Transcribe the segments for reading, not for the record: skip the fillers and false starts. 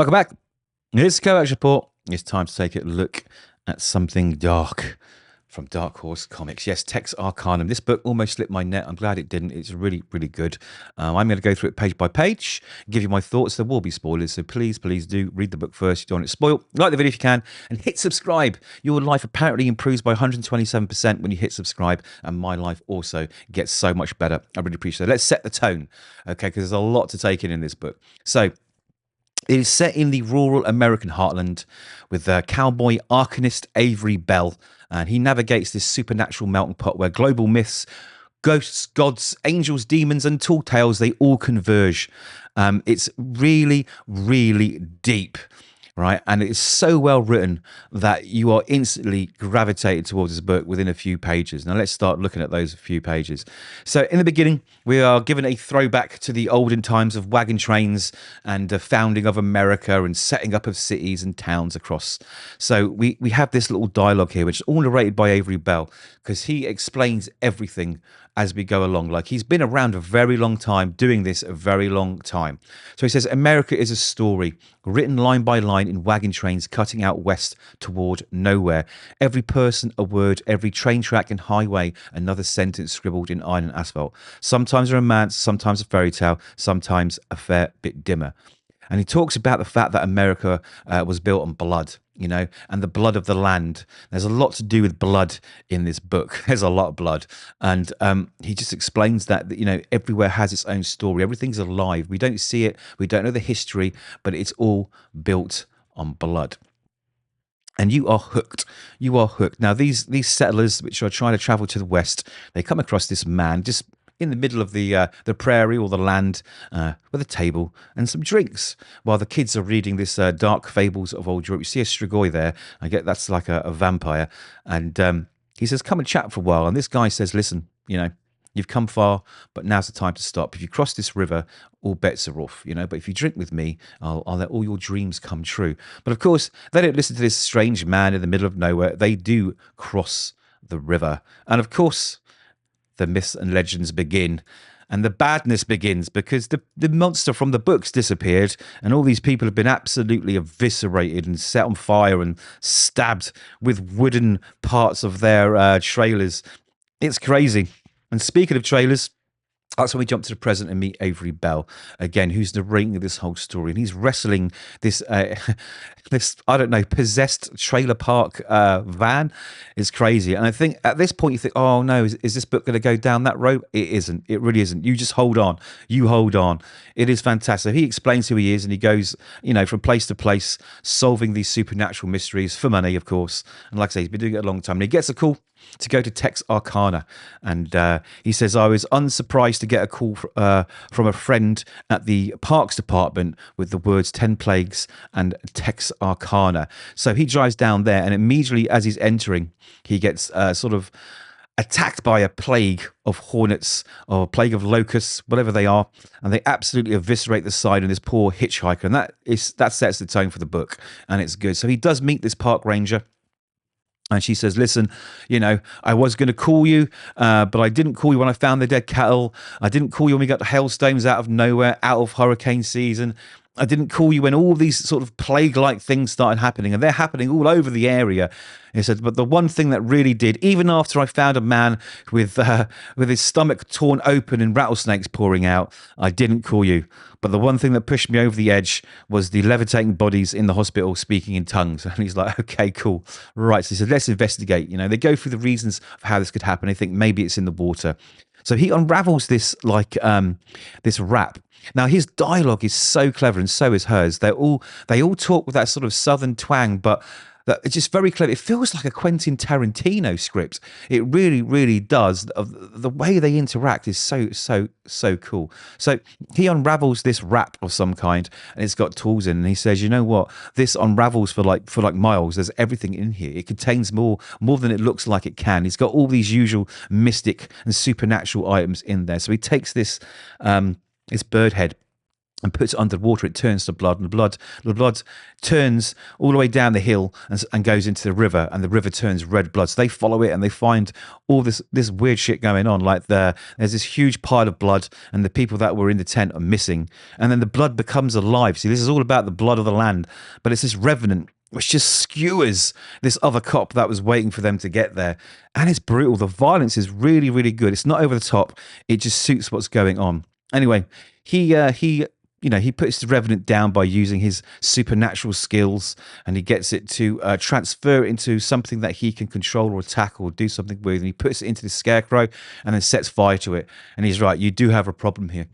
Welcome back. Here's the Kovacs report. It's time to take a look at something dark from Dark Horse Comics. Yes, TexArcanum. This book almost slipped my net. I'm glad it didn't. It's really, really good. I'm going to go through it page by page, give you my thoughts. There will be spoilers, so please do read the book first. You don't want it spoiled. Like the video if you can, and hit subscribe. Your life apparently improves by 127% when you hit subscribe, and my life also gets so much better. I really appreciate it. Let's set the tone, okay, because there's a lot to take in this book. So, it is set in the rural American heartland with cowboy arcanist Avery Bell, and he navigates this supernatural melting pot where global myths, ghosts, gods, angels, demons, and tall tales, they all converge. It's really, really deep, right? And it's so well written that you are instantly gravitated towards this book within a few pages. Now let's start looking at those few pages. So in the beginning, we are given a throwback to the olden times of wagon trains and the founding of America and setting up of cities and towns across. So we have this little dialogue here, which is all narrated by Avery Bell, because he explains everything as we go along. Like, he's been around a very long time, doing this a very long time. So he says, America is a story written line by line in wagon trains cutting out west toward nowhere. Every person a word, every train track and highway another sentence scribbled in iron and asphalt. Sometimes a romance, sometimes a fairy tale, sometimes a fair bit dimmer. And he talks about the fact that America was built on blood, you know, and the blood of the land. There's a lot to do with blood in this book. There's a lot of blood. And he just explains that, you know, everywhere has its own story. Everything's alive. We don't see it. We don't know the history, but it's all built on blood. And you are hooked. You are hooked. Now, these settlers, which are trying to travel to the west, they come across this man just in the middle of the prairie or the land with a table and some drinks while the kids are reading this Dark Fables of Old Europe. You see a Strigoi there. I get that's like a vampire. And he says, come and chat for a while. And this guy says, listen, you know, you've come far, but now's the time to stop. If you cross this river, all bets are off, you know. But if you drink with me, I'll let all your dreams come true. But of course, they don't listen to this strange man in the middle of nowhere. They do cross the river. And of course, the myths and legends begin, and the badness begins, because the monster from the books disappeared, and all these people have been absolutely eviscerated and set on fire and stabbed with wooden parts of their trailers. It's crazy. And speaking of trailers, that's when we jump to the present and meet Avery Bell again, who's narrating this whole story, and he's wrestling this this, I don't know, possessed trailer park van. Is crazy. And I think at this point you think, oh no, is this book going to go down that road? It isn't. It really isn't. You just hold on. You hold on. It is fantastic. He explains who he is, and he goes, you know, from place to place, solving these supernatural mysteries for money, of course. And like I say, he's been doing it a long time. And he gets a call to go to TexArcanum, and he says, I was unsurprised to get a call from a friend at the Parks Department with the words 10 Plagues and TexArcanum. So he drives down there, and immediately as he's entering, he gets sort of attacked by a plague of hornets or a plague of locusts, whatever they are, and they absolutely eviscerate the side of this poor hitchhiker, and that sets the tone for the book, and it's good. So he does meet this park ranger, and she says, listen, you know, I was going to call you, but I didn't call you when I found the dead cattle. I didn't call you when we got the hailstones out of nowhere, out of hurricane season. I didn't call you when all these sort of plague-like things started happening, and they're happening all over the area. He said, but the one thing that really did, even after I found a man with his stomach torn open and rattlesnakes pouring out, I didn't call you. But the one thing that pushed me over the edge was the levitating bodies in the hospital speaking in tongues. And he's like, okay, cool. Right. So he said, let's investigate. You know, they go through the reasons of how this could happen. They think maybe it's in the water. So he unravels this like this rap. Now his dialogue is so clever, and so is hers. They all talk with that sort of southern twang, but it's just very clever. It feels like a Quentin Tarantino script. It really, really does. The way they interact is so cool. So he unravels this rap of some kind, and it's got tools in. And he says, you know what? This unravels for like miles. There's everything in here. It contains more than it looks like it can. He's got all these usual mystic and supernatural items in there. So he takes this this bird head, and puts it under water, it turns to blood, and the blood turns all the way down the hill and goes into the river, and the river turns red blood. So they follow it and they find all this weird shit going on. Like there's this huge pile of blood, and the people that were in the tent are missing, and then the blood becomes alive. See, this is all about the blood of the land, but it's this revenant which just skewers this other cop that was waiting for them to get there. And it's brutal. The violence is really, really good. It's not over the top. It just suits what's going on. Anyway, he puts the Revenant down by using his supernatural skills, and he gets it to transfer it into something that he can control or attack or do something with. And he puts it into the Scarecrow and then sets fire to it. And he's right, you do have a problem here.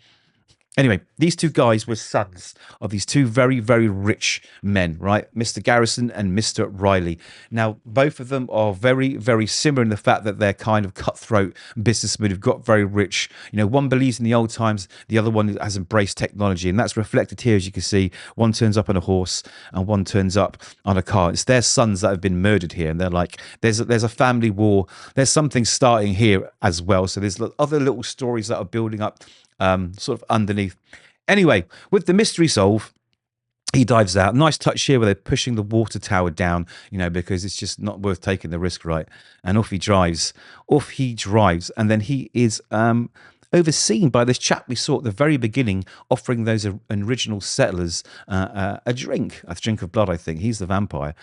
Anyway, these two guys were sons of these two very, very rich men, right? Mr. Garrison and Mr. Riley. Now, both of them are very, very similar in the fact that they're kind of cutthroat businessmen who've got very rich. You know, one believes in the old times, the other one has embraced technology. And that's reflected here, as you can see. One turns up on a horse and one turns up on a car. It's their sons that have been murdered here. And they're like, there's a family war. There's something starting here as well. So there's other little stories that are building up sort of underneath. Anyway, with the mystery solved, he dives out. Nice touch here where they're pushing the water tower down, you know, because it's just not worth taking the risk, right? And off he drives. And then he is overseen by this chap we saw at the very beginning, offering those original settlers a drink of blood, I think. He's the vampire.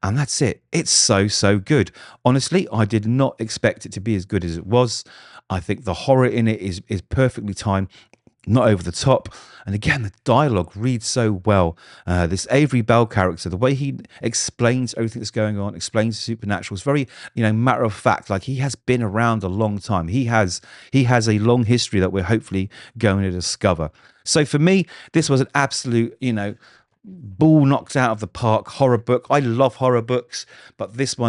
And that's it. It's so good. Honestly, I did not expect it to be as good as it was. I think the horror in it is perfectly timed, not over the top. And again, the dialogue reads so well. This Avery Bell character, the way he explains everything that's going on, explains the supernatural, is very, matter of fact. Like, he has been around a long time. He has a long history that we're hopefully going to discover. So for me, this was an absolute, ball knocked out of the park horror book. I love horror books, but this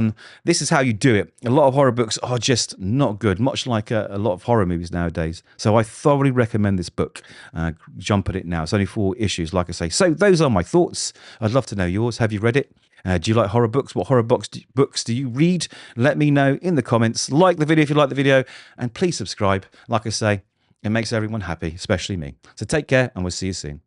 is how you do it. A lot of horror books are just not good, much like a lot of horror movies nowadays. So I thoroughly recommend this book. Jump at it now. It's only 4 issues, like I say. So those are my thoughts. I'd love to know yours. Have you read it? Do you like horror books? What horror books do you read? Let me know in the comments. Like the video if you like the video, and please subscribe. Like I say, it makes everyone happy, especially me. So take care, and we'll see you soon.